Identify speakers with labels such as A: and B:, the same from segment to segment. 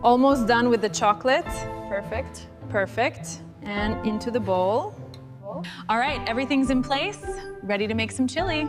A: Almost done with the chocolate. Perfect, perfect. And into the bowl. All right, everything's in place. Ready to make some chili.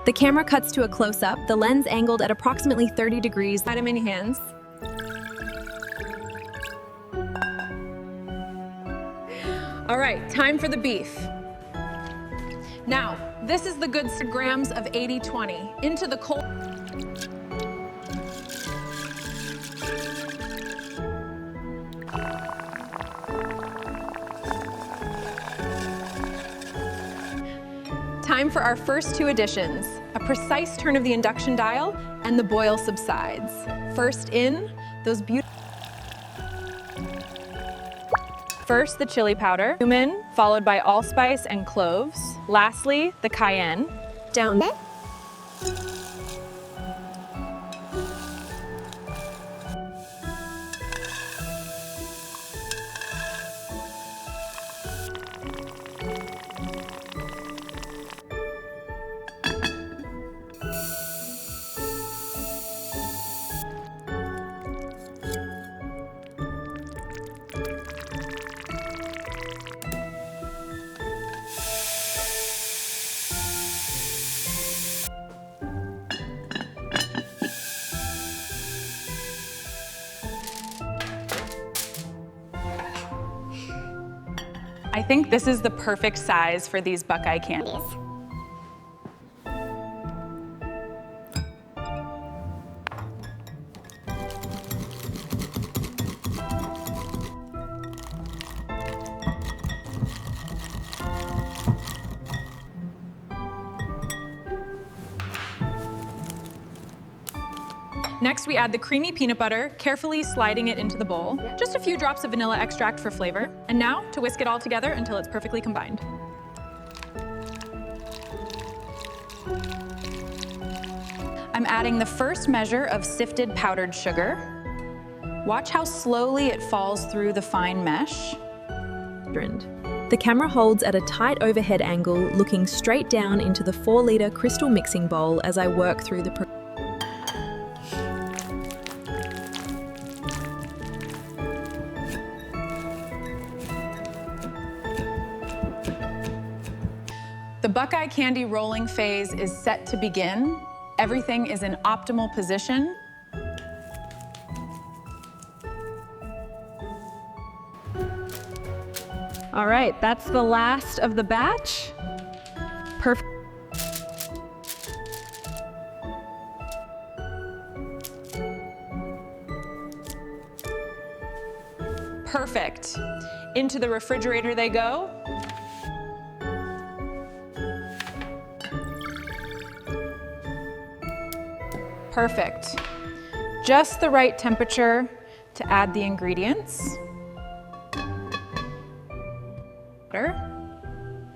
B: The camera cuts to a close-up, the lens angled at approximately 30 degrees.
A: Got him in hands. All right, time for the beef. Now, this is the good grams of 80-20 into the cold. Time for our first two additions. A precise turn of the induction dial and the boil subsides. First in, those beautiful. First, the chili powder, cumin, followed by allspice and cloves. Lastly, the cayenne.
B: Down.
A: I think this is the perfect size for these Buckeye candies. Next, we add the creamy peanut butter, carefully sliding it into the bowl. Just a few drops of vanilla extract for flavor. And now, to whisk it all together until it's perfectly combined. I'm adding the first measure of sifted powdered sugar. Watch how slowly it falls through the fine mesh.
B: The camera holds at a tight overhead angle, looking straight down into the 4-liter crystal mixing bowl as I work through the
A: The Buckeye candy rolling phase is set to begin. Everything is in optimal position.
B: All right, that's the last of the batch. Perfect.
A: Perfect. Into the refrigerator they go. Perfect. Just the right temperature to add the ingredients.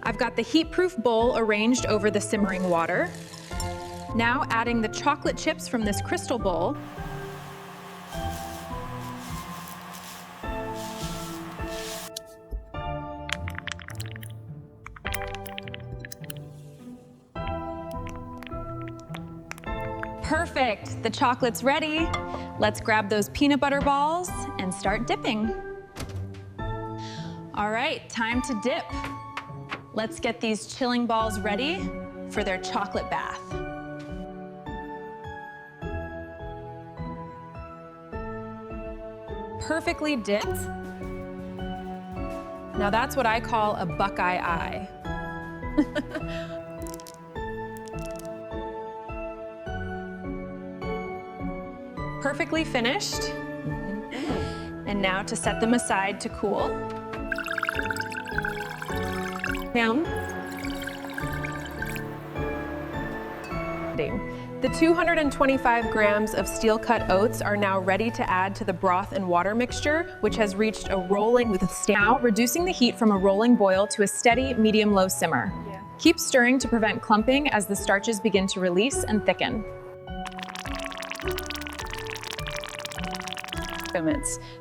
A: I've got the heat-proof bowl arranged over the simmering water. Now adding the chocolate chips from this crystal bowl. Perfect, the chocolate's ready. Let's grab those peanut butter balls and start dipping. All right, time to dip. Let's get these chilling balls ready for their chocolate bath. Perfectly dipped. Now that's what I call a Buckeye eye. Perfectly finished. And now to set them aside to cool. Down. The 225 grams of steel-cut oats are now ready to add to the broth and water mixture, which has reached a rolling with a now reducing the heat from a rolling boil to a steady medium-low simmer. Keep stirring to prevent clumping as the starches begin to release and thicken.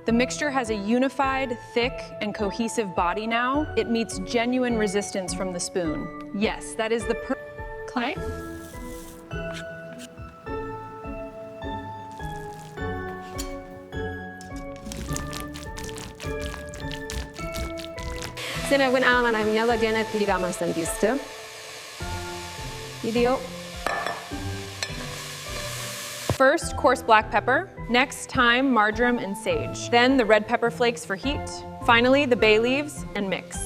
A: The mixture has a unified, thick, and cohesive body now. It meets genuine resistance from the spoon. Yes, that is the clay.
C: Sinagwinaaman lagyan at piligamas ng diste. Video.
A: First, coarse black pepper. Next, thyme, marjoram, and sage. Then the red pepper flakes for heat. Finally, the bay leaves and mix.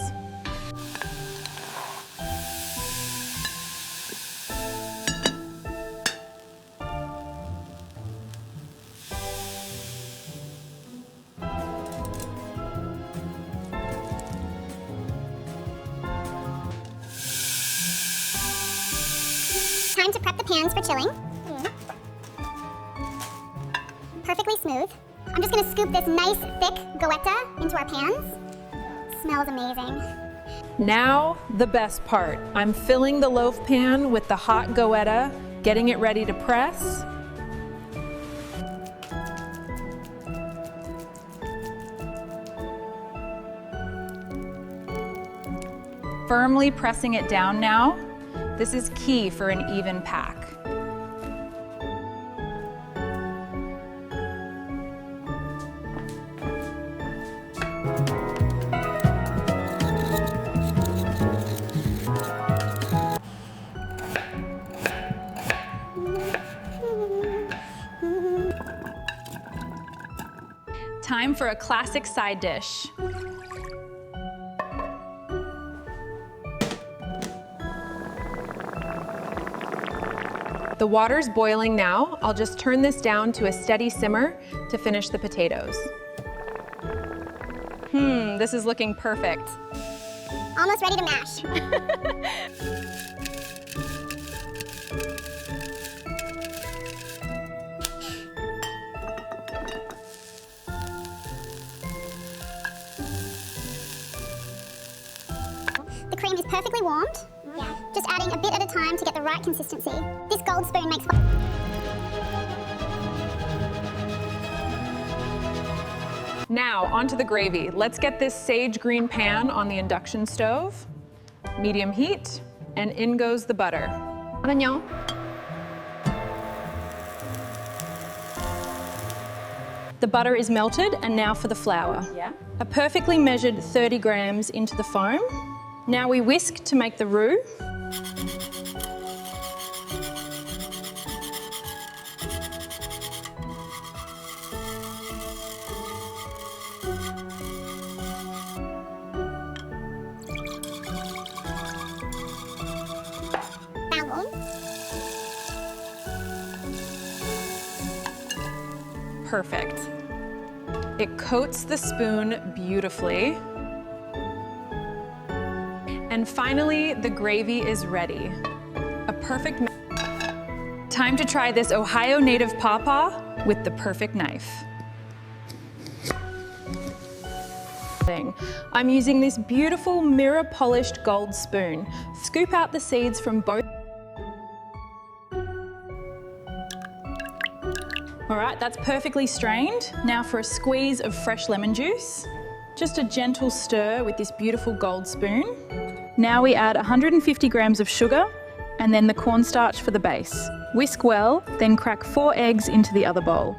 D: Time to prep the pans for chilling. Perfectly smooth. I'm just gonna scoop this nice thick goetta into our pans. Smells amazing.
A: Now, the best part. I'm filling the loaf pan with the hot goetta, getting it ready to press. Firmly pressing it down now. This is key for an even pack. Time for a classic side dish. The water's boiling now. I'll just turn this down to a steady simmer to finish the potatoes. This is looking perfect.
D: Almost ready to mash. The cream is perfectly warmed. Yeah. Just adding a bit at a time to get the right consistency. This gold spoon makes
A: Now, onto the gravy. Let's get this sage green pan on the induction stove. Medium heat, and in goes the butter.
C: Ano?
B: The butter is melted, and now for the flour.
C: Yeah.
B: A perfectly measured 30 grams into the foam. Now we whisk to make the roux.
A: Perfect. It coats the spoon beautifully. And finally, the gravy is ready. A perfect time to try this Ohio native pawpaw with the perfect knife. I'm using this beautiful mirror polished gold spoon. Scoop out the seeds from both. All right, that's perfectly strained. Now for a squeeze of fresh lemon juice. Just a gentle stir with this beautiful gold spoon. Now we add 150 grams of sugar and then the cornstarch for the base. Whisk well, then crack 4 eggs into the other bowl.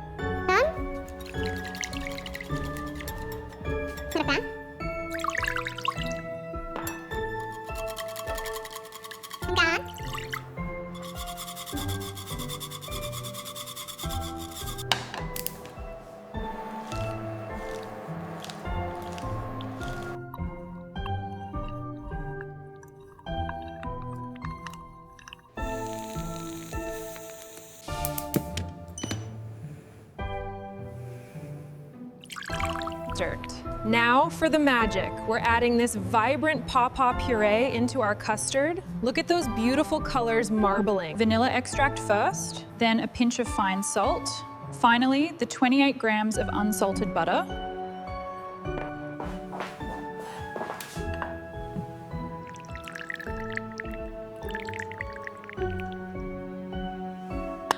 A: Now for the magic. We're adding this vibrant pawpaw puree into our custard. Look at those beautiful colors marbling. Vanilla extract first, then a pinch of fine salt. Finally, the 28 grams of unsalted butter.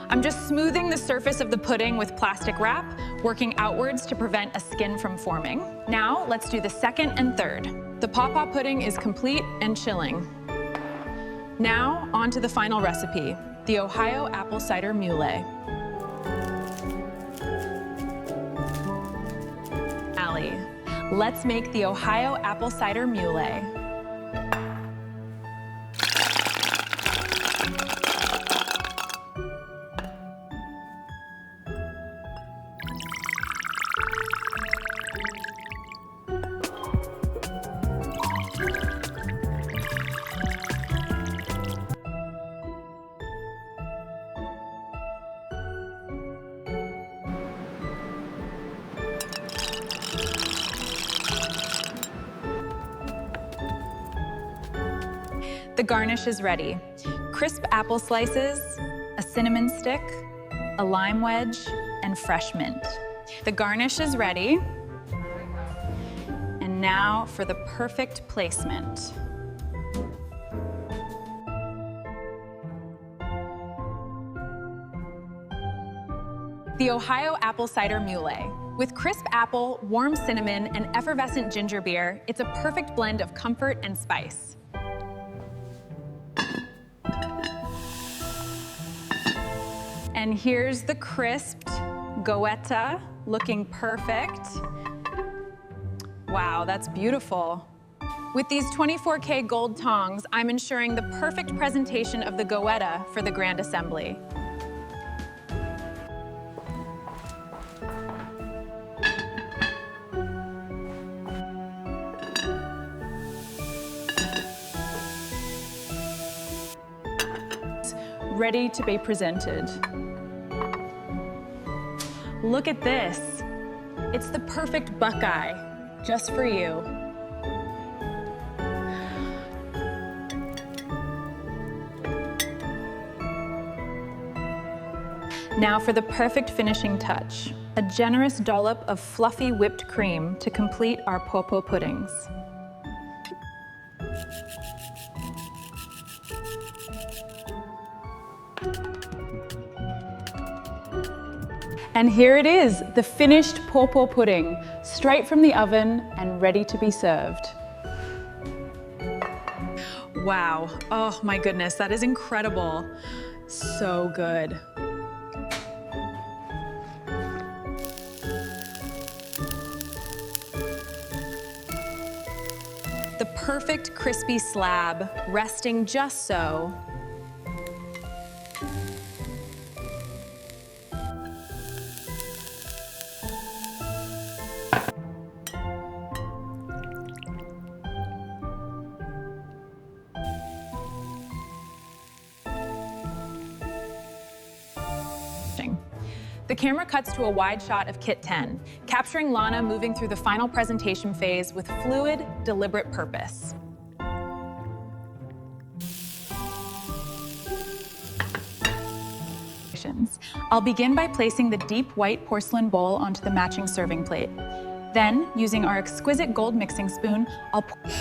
A: I'm just smoothing the surface of the pudding with plastic wrap, working outwards to prevent a skin from forming. Now, let's do the second and third. The pawpaw pudding is complete and chilling. Now, on to the final recipe, the Ohio apple cider mule. Let's make the Ohio apple cider mule. The garnish is ready. Crisp apple slices, a cinnamon stick, a lime wedge, and fresh mint. The garnish is ready. And now for the perfect placement. The Ohio apple cider mule. With crisp apple, warm cinnamon, and effervescent ginger beer, it's a perfect blend of comfort and spice. And here's the crisped goetta, looking perfect. Wow, that's beautiful. With these 24K gold tongs, I'm ensuring the perfect presentation of the goetta for the Grand Assembly. Ready to be presented. Look at this. It's the perfect buckeye, just for you. Now for the perfect finishing touch, a generous dollop of fluffy whipped cream to complete our popo puddings. And here it is, the finished popo pudding, straight from the oven and ready to be served. Wow, oh my goodness, that is incredible. So good. The perfect crispy slab, resting just so. The camera cuts to a wide shot of Kit 10, capturing Lana moving through the final presentation phase with fluid, deliberate purpose. I'll begin by placing the deep white porcelain bowl onto the matching serving plate. Then, using our exquisite gold mixing spoon, I'll pour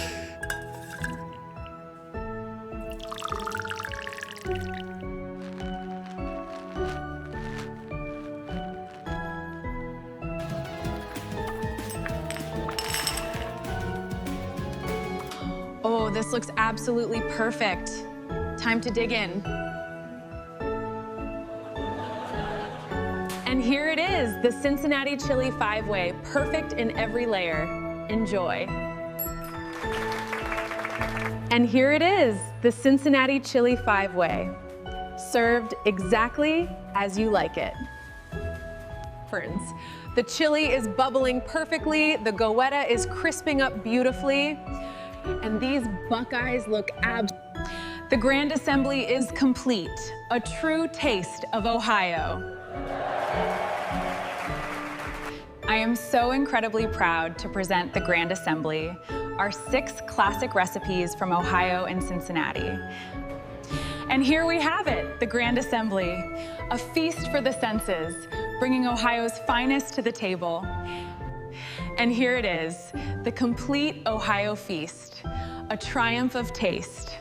A: Oh, this looks absolutely perfect. Time to dig in. And here it is, the Cincinnati Chili 5-way, perfect in every layer. Enjoy. And here it is, the Cincinnati Chili 5-way, served exactly as you like it. The chili is bubbling perfectly, the goetta is crisping up beautifully, and these buckeyes look The Grand Assembly is complete, a true taste of Ohio. I am so incredibly proud to present the Grand Assembly, our 6 classic recipes from Ohio and Cincinnati. And here we have it, the Grand Assembly, a feast for the senses, bringing Ohio's finest to the table. And here it is, the complete Ohio feast, a triumph of taste.